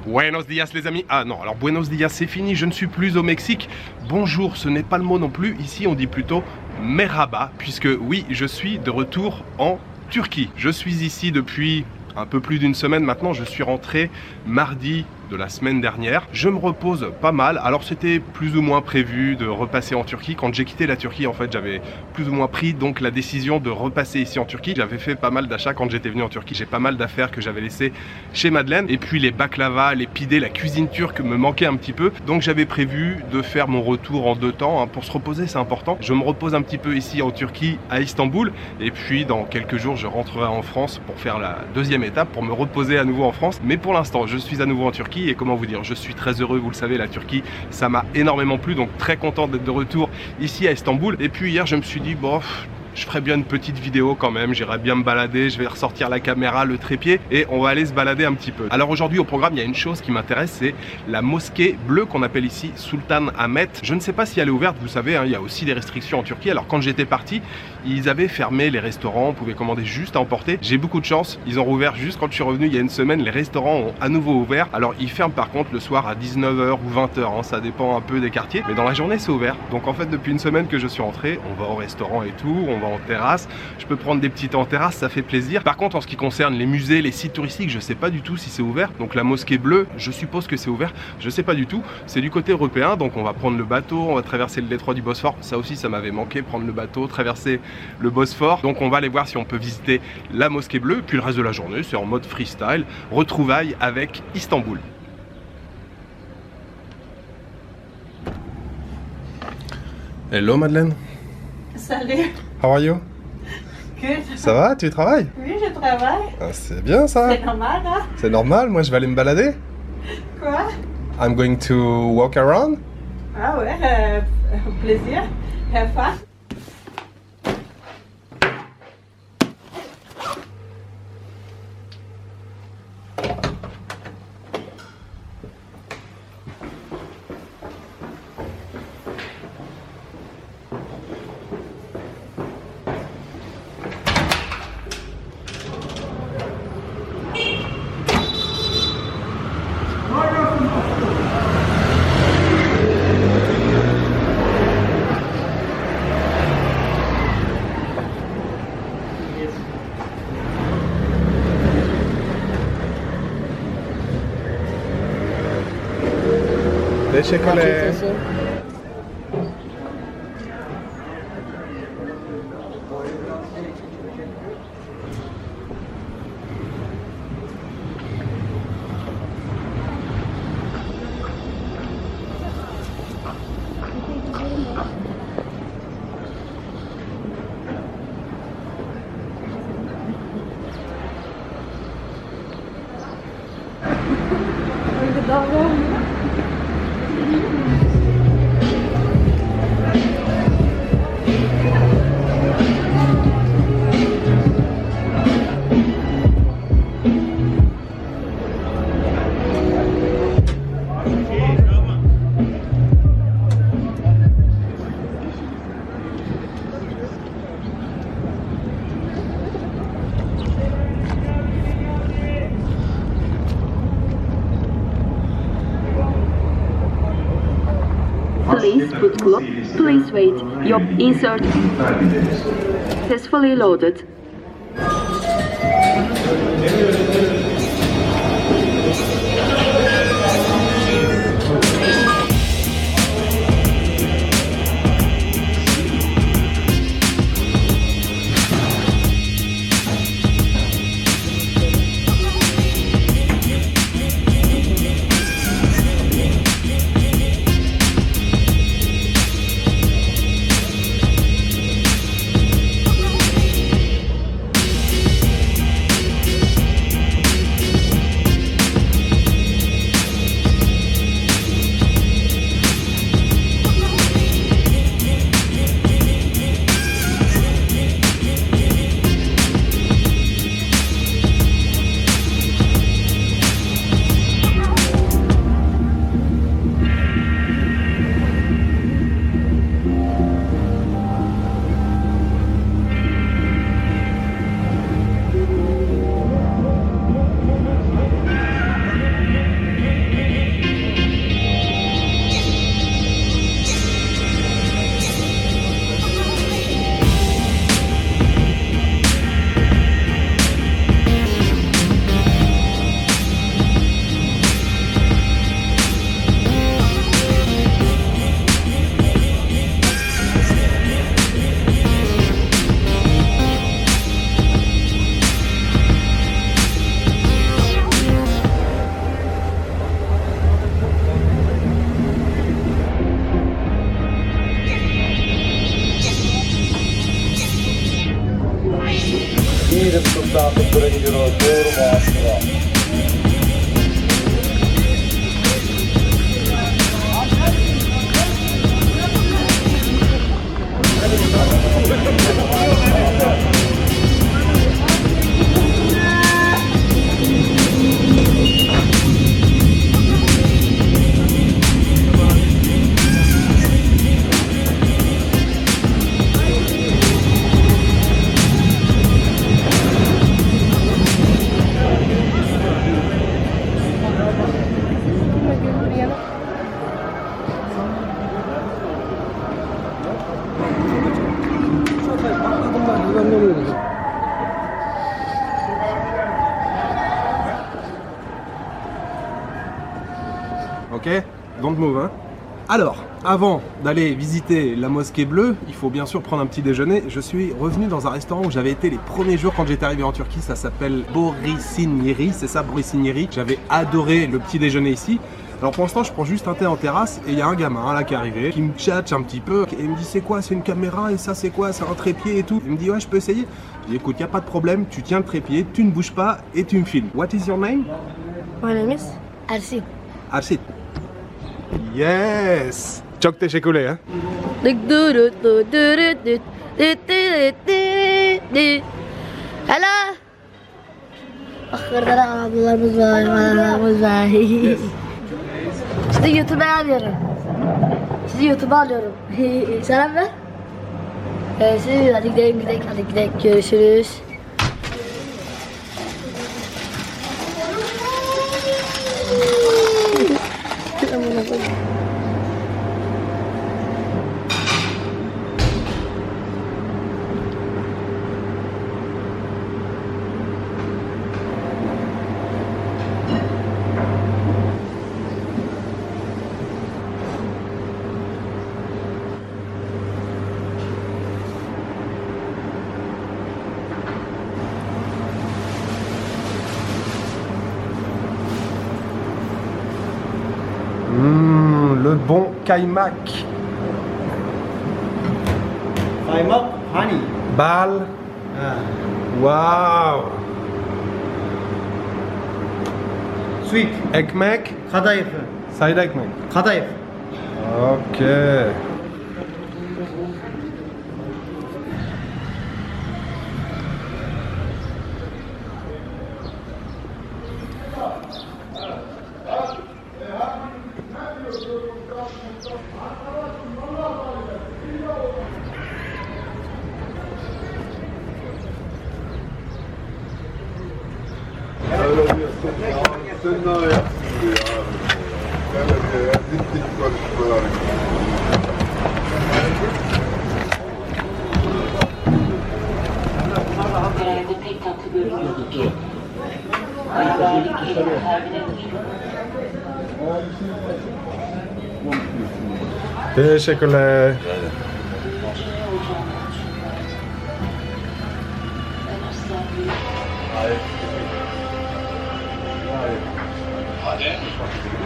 Buenos dias les amis. Ah non, alors buenos dias c'est fini, je ne suis plus au Mexique. Bonjour, ce n'est pas le mot non plus. Ici on dit plutôt merhaba, puisque oui, je suis de retour en Turquie. Je suis ici depuis un peu plus d'une semaine maintenant. Je suis rentré mardi de la semaine dernière. Je me repose pas mal. Alors c'était plus ou moins prévu de repasser en Turquie. Quand j'ai quitté la Turquie, en fait, j'avais plus ou moins pris donc la décision de repasser ici en Turquie. J'avais fait pas mal d'achats quand j'étais venu en Turquie. J'ai pas mal d'affaires que j'avais laissées chez Madeleine. Et puis les baklava, les pidés, la cuisine turque me manquaient un petit peu. Donc j'avais prévu de faire mon retour en 2 temps. Pour se reposer, c'est important. Je me repose un petit peu ici en Turquie, à Istanbul. Et puis dans quelques jours, je rentrerai en France pour faire la 2e étape, pour me reposer à nouveau en France. Mais pour l'instant, je suis à nouveau en Turquie. Et comment vous dire, je suis très heureux, vous le savez, la Turquie, ça m'a énormément plu, donc très content d'être de retour ici à Istanbul. Et puis hier, je me suis dit, bon, je ferais bien une petite vidéo quand même, j'irai bien me balader, je vais ressortir la caméra, le trépied et on va aller se balader un petit peu. Alors aujourd'hui au programme, il y a une chose qui m'intéresse, c'est la mosquée bleue qu'on appelle ici Sultan Ahmet. Je ne sais pas si elle est ouverte, vous savez, hein, il y a aussi des restrictions en Turquie. Alors quand j'étais parti, ils avaient fermé les restaurants, on pouvait commander juste à emporter. J'ai beaucoup de chance, ils ont rouvert juste quand je suis revenu il y a une semaine, les restaurants ont à nouveau ouvert. Alors ils ferment par contre le soir à 19h ou 20h, hein, ça dépend un peu des quartiers, mais dans la journée c'est ouvert. Donc en fait depuis une semaine que je suis rentré, on va au restaurant et tout, on va en terrasse, je peux prendre des petits temps en terrasse, ça fait plaisir. Par contre en ce qui concerne les musées, les sites touristiques, je sais pas du tout si c'est ouvert. Donc la mosquée bleue, je suppose que c'est ouvert, je sais pas du tout. C'est du côté européen, donc on va prendre le bateau, on va traverser le détroit du Bosphore. Ça aussi ça m'avait manqué, prendre le bateau, traverser le Bosphore. Donc on va aller voir si on peut visiter la mosquée bleue. Puis le reste de la journée c'est en mode freestyle, retrouvailles avec Istanbul. Hello Madeleine. Salut. How are you? Good. Ça va? Tu travailles? Oui, je travaille. Ah, c'est bien ça. C'est normal, hein? C'est normal, moi je vais aller me balader. Quoi? I'm going to walk around. Ah ouais, plaisir. Have fun. Teşekkürler. Please put clock. Please wait. Your insert successfully loaded. risultato pure migliore vostro. Ok, don't move, hein. Alors, avant d'aller visiter la mosquée bleue, il faut bien sûr prendre un petit déjeuner. Je suis revenu dans un restaurant où j'avais été les premiers jours quand j'étais arrivé en Turquie. Ça s'appelle Borisinieri, c'est ça, Borisinieri. J'avais adoré le petit déjeuner ici. Alors pour l'instant, je prends juste un thé en terrasse et il y a un gamin là qui est arrivé, qui me tchatche un petit peu et il me dit c'est quoi, c'est une caméra et ça c'est quoi, c'est un trépied et tout. Il me dit ouais, je peux essayer. Je dis écoute, il n'y a pas de problème, tu tiens le trépied, tu ne bouges pas et tu me filmes. What is your name? My name is Arsi. Arsit. Yes. Çok teşekkürler, hein. Hello. Bakırda ablalarımız var, ablalarımız var. Sizi YouTube'a alıyorum. Sizi YouTube'a alıyorum. Selam ver. Sizi hadi gidelim. Görüşürüz. Le bon kaymak. Kaymak, honey. Bal. Wow. Sweet. Ekmek. Kadayıf. Sayda ekmek. Kadayıf. Okay. Pek tatlı görünüyordu ki. Ayvadaki Teşekkürler.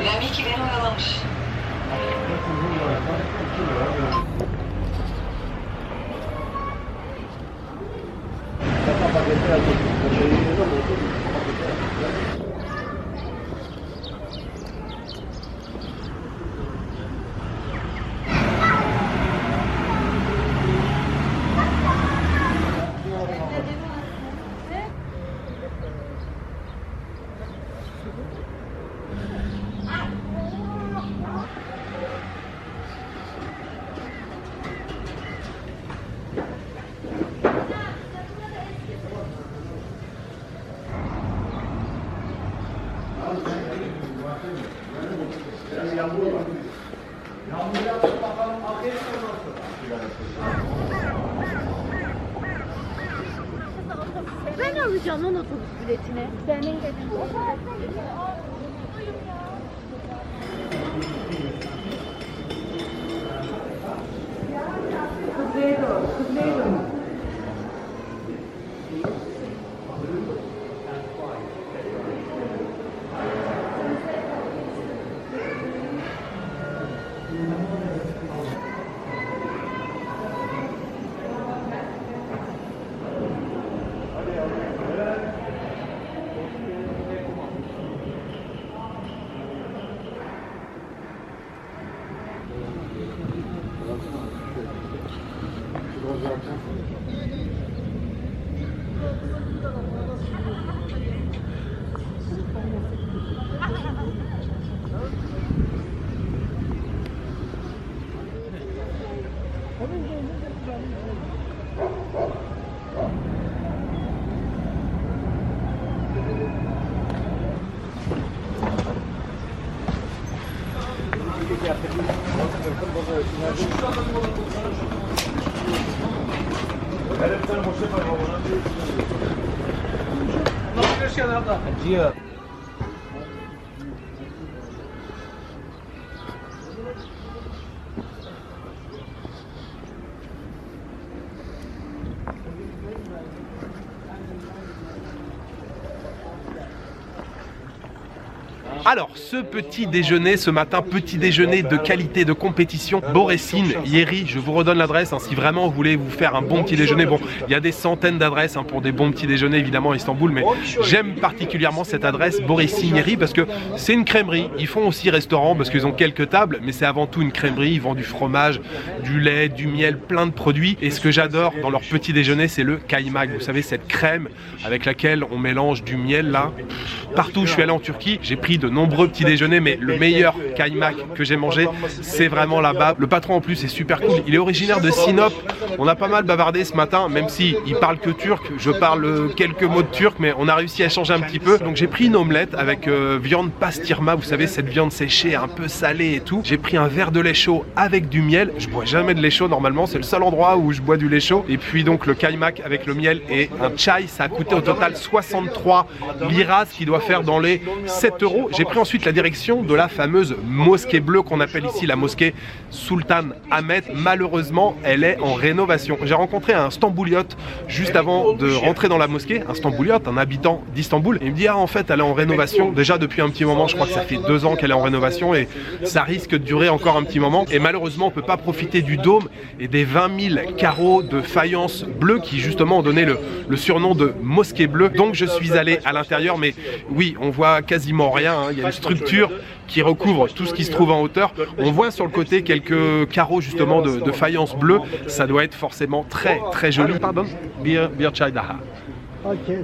Önemli ki beni oyalamış. Ben alacağım lan otobüs biletini. Benim dedim. Alors, ce petit déjeuner, ce matin, petit déjeuner de qualité, de compétition, Boressine, Yeri, je vous redonne l'adresse, hein, si vraiment vous voulez vous faire un bon petit déjeuner. Bon, il y a des centaines d'adresses hein, pour des bons petits déjeuners, évidemment, à Istanbul, mais j'aime particulièrement cette adresse, Boressine, Yeri, parce que c'est une crèmerie. Ils font aussi restaurant, parce qu'ils ont quelques tables, mais c'est avant tout une crèmerie. Ils vendent du fromage, du lait, du miel, plein de produits. Et ce que j'adore dans leur petit déjeuner, c'est le kaymak. Vous savez, cette crème avec laquelle on mélange du miel, là. Partout où je suis allé en Turquie, j'ai pris de nombreux petits déjeuners, mais le meilleur kaymak que j'ai mangé, c'est vraiment là-bas. Le patron en plus est super cool, il est originaire de Sinop. On a pas mal bavardé ce matin, même si il parle que turc, je parle quelques mots de turc, mais on a réussi à échanger un petit peu. Donc j'ai pris une omelette avec viande pastirma, vous savez, cette viande séchée, un peu salée et tout. J'ai pris un verre de lait chaud avec du miel. Je bois jamais de lait chaud normalement, c'est le seul endroit où je bois du lait chaud. Et puis donc le kaymak avec le miel et un chai, ça a coûté au total 63 liras, ce qui doit faire dans les 7 euros. J'ai pris ensuite la direction de la fameuse mosquée bleue qu'on appelle ici la mosquée Sultan Ahmed. Malheureusement, elle est en rénovation. J'ai rencontré un Stambouliote juste avant de rentrer dans la mosquée, un Stambouliote, un habitant d'Istanbul. Il me dit, ah en fait, elle est en rénovation déjà depuis un petit moment. Je crois que ça fait 2 ans qu'elle est en rénovation et ça risque de durer encore un petit moment. Et malheureusement, on ne peut pas profiter du dôme et des 20 000 carreaux de faïence bleue qui justement ont donné le surnom de mosquée bleue. Donc je suis allé à l'intérieur, mais oui, on voit quasiment rien, hein. Il y a une structure qui recouvre tout ce qui se trouve en hauteur. On voit sur le côté quelques carreaux justement de faïence bleue. Ça doit être forcément très très joli. Pardon, bir çay daha.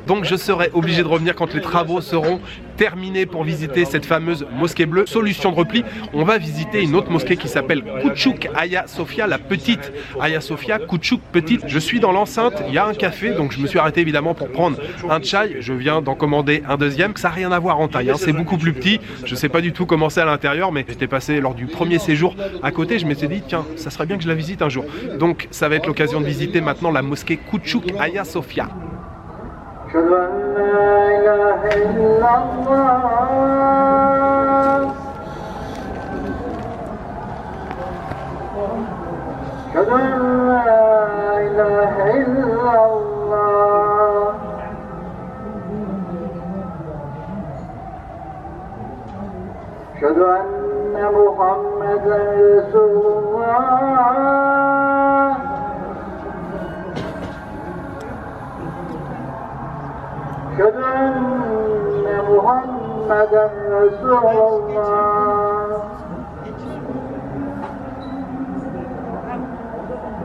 Donc je serai obligé de revenir quand les travaux seront terminés pour visiter cette fameuse mosquée bleue. Solution de repli, on va visiter une autre mosquée qui s'appelle Küçük Hagia Sophia, la petite Hagia Sophia, Küçük petite. Je suis dans l'enceinte, il y a un café, donc je me suis arrêté évidemment pour prendre un chai. Je viens d'en commander un deuxième, ça n'a rien à voir en taille, hein. C'est beaucoup plus petit. Je ne sais pas du tout comment c'est à l'intérieur, mais j'étais passé lors du premier séjour à côté, je m'étais dit tiens, ça serait bien que je la visite un jour. Donc ça va être l'occasion de visiter maintenant la mosquée Küçük Hagia Sophia. أشهد أن لا إله إلا الله أشهد أن لا إله إلا الله أشهد أن محمدا رسول الله أشهد أن محمدا رسول الله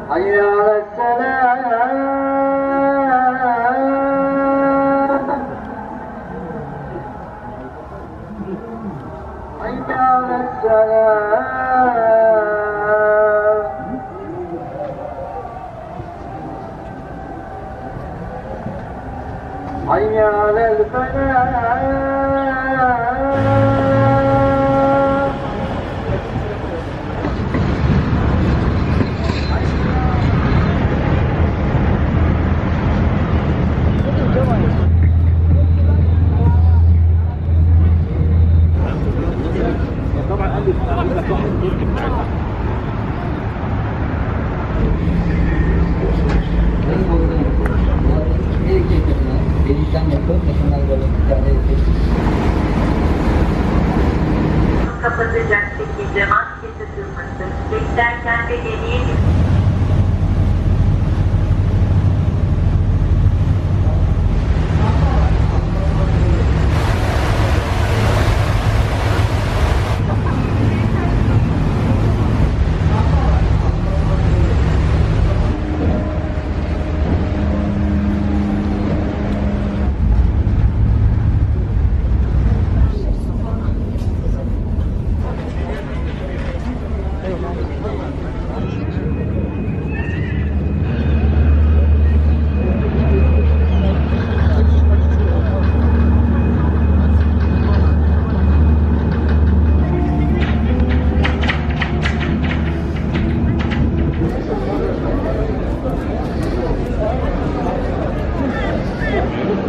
حي على السلام حي على السلام حي على الفلاح Delikten yapıp yakınlar böyle bir tane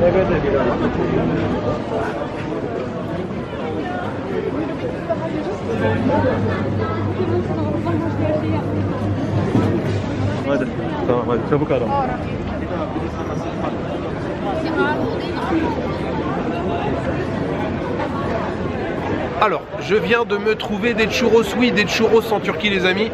Hadi. Tamam hadi çabuk adam. Alors, je viens de me trouver des churros, oui, des churros en Turquie les amis.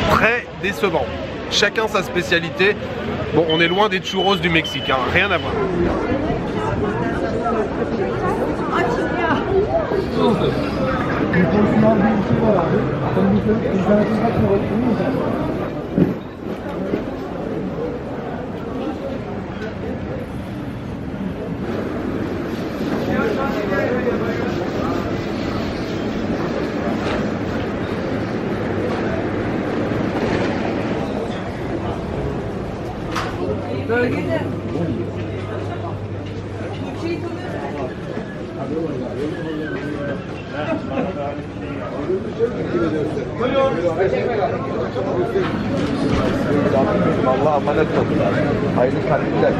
Très décevant. Chacun sa spécialité. Bon, on est loin des churros du Mexique, hein, rien à voir. Allah'a emanet olun. Hayırlı kandiller.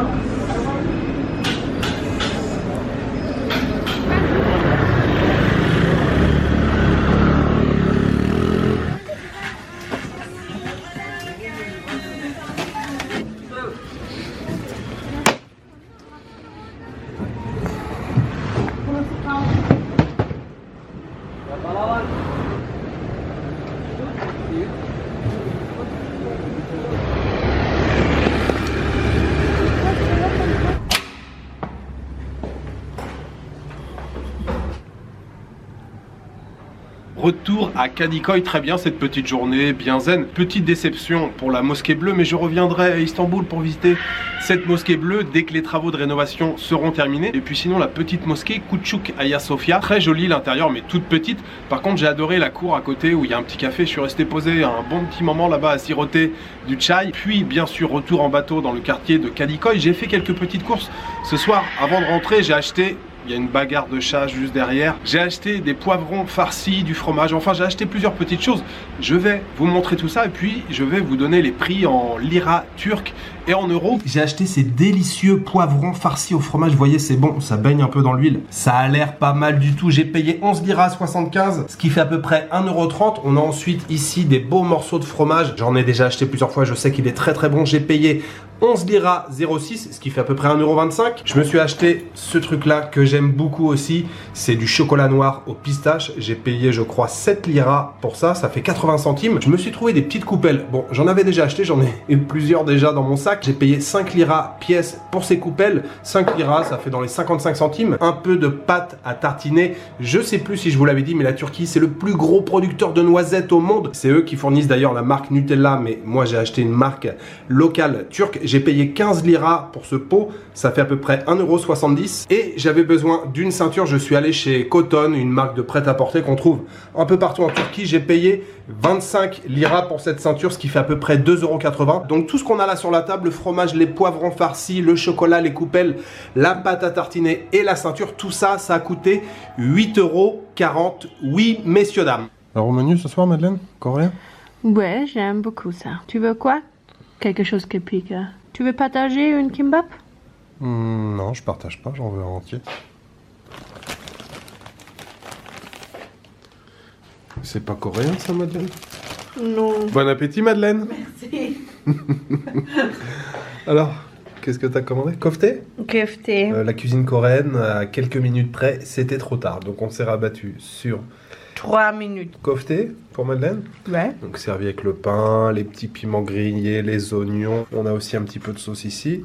Retour à Kadıköy, très bien cette petite journée, bien zen. Petite déception pour la mosquée bleue, mais je reviendrai à Istanbul pour visiter cette mosquée bleue dès que les travaux de rénovation seront terminés. Et puis sinon la petite mosquée Küçük Ayasofya, très jolie l'intérieur mais toute petite. Par contre j'ai adoré la cour à côté où il y a un petit café, je suis resté posé un bon petit moment là-bas à siroter du chai. Puis bien sûr retour en bateau dans le quartier de Kadıköy. J'ai fait quelques petites courses ce soir. Avant de rentrer j'ai acheté... Il y a une bagarre de chat juste derrière. J'ai acheté des poivrons farcis, du fromage. Enfin, j'ai acheté plusieurs petites choses. Je vais vous montrer tout ça et puis je vais vous donner les prix en lira turc et en euros. J'ai acheté ces délicieux poivrons farcis au fromage. Vous voyez, c'est bon, ça baigne un peu dans l'huile. Ça a l'air pas mal du tout. J'ai payé 11 liras 75, ce qui fait à peu près 1,30 €. On a ensuite ici des beaux morceaux de fromage. J'en ai déjà acheté plusieurs fois. Je sais qu'il est très très bon. J'ai payé 11 liras 06, ce qui fait à peu près 1,25 €. Je me suis acheté ce truc là que j'aime beaucoup aussi, c'est du chocolat noir au pistache. J'ai payé je crois 7 liras pour ça, ça fait 80 centimes. Je me suis trouvé des petites coupelles. Bon, j'en avais déjà acheté, j'en ai plusieurs déjà dans mon sac. J'ai payé 5 liras pièce pour ces coupelles. 5 liras, ça fait dans les 55 centimes. Un peu de pâte à tartiner. Je sais plus si je vous l'avais dit, mais la Turquie, c'est le plus gros producteur de noisettes au monde. C'est eux qui fournissent d'ailleurs la marque Nutella, mais moi j'ai acheté une marque locale turque. J'ai payé 15 liras pour ce pot, ça fait à peu près 1,70 € et j'avais besoin d'une ceinture. Je suis allé chez Cotton, une marque de prêt-à-porter qu'on trouve un peu partout en Turquie. J'ai payé 25 liras pour cette ceinture, ce qui fait à peu près 2,80 €. Donc tout ce qu'on a là sur la table, le fromage, les poivrons farcis, le chocolat, les coupelles, la pâte à tartiner et la ceinture, tout ça, ça a coûté 8,40 €. Oui, messieurs, dames. Alors au menu ce soir, Madeleine, coréen? Ouais, j'aime beaucoup ça. Tu veux quoi? Quelque chose qui pique. Tu veux partager une kimbap? Non, je partage pas, j'en veux un entier. C'est pas coréen ça, Madeleine? Non. Bon appétit, Madeleine. Merci. Alors, qu'est-ce que t'as commandé? Kofté? Kofté. La cuisine coréenne, à quelques minutes près, c'était trop tard. Donc on s'est rabattu sur 3 minutes. Kofté pour Madeleine. Ouais. Donc servi avec le pain, les petits piments grillés, les oignons. On a aussi un petit peu de sauce ici.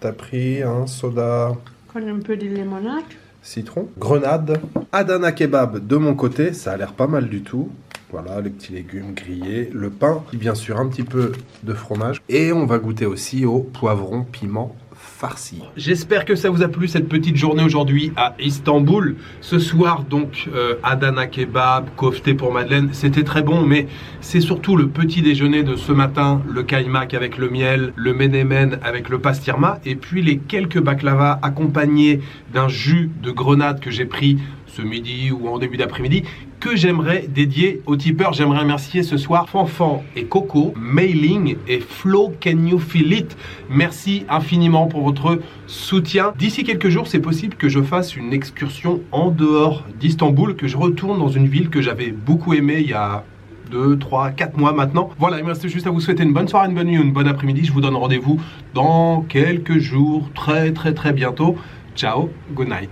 T'as pris un soda... Con un peu de limonade. Citron. Grenade. Adana kebab de mon côté, ça a l'air pas mal du tout. Voilà, les petits légumes grillés, le pain, bien sûr un petit peu de fromage. Et on va goûter aussi au poivron piment farci. J'espère que ça vous a plu cette petite journée aujourd'hui à Istanbul. Ce soir donc Adana kebab, kofté pour Madeleine, c'était très bon, mais c'est surtout le petit déjeuner de ce matin, le kaymak avec le miel, le menemen avec le pastirma, et puis les quelques baklava accompagnés d'un jus de grenade que j'ai pris ce midi ou en début d'après-midi, que j'aimerais dédier aux tipeurs. J'aimerais remercier ce soir Fanfan et Coco, Mailing et Flo Can You Feel It. Merci infiniment pour votre soutien. D'ici quelques jours, c'est possible que je fasse une excursion en dehors d'Istanbul, que je retourne dans une ville que j'avais beaucoup aimée il y a 2, 3, 4 mois maintenant. Voilà, il me reste juste à vous souhaiter une bonne soirée, une bonne nuit, une bonne après-midi. Je vous donne rendez-vous dans quelques jours, très bientôt. Ciao, good night.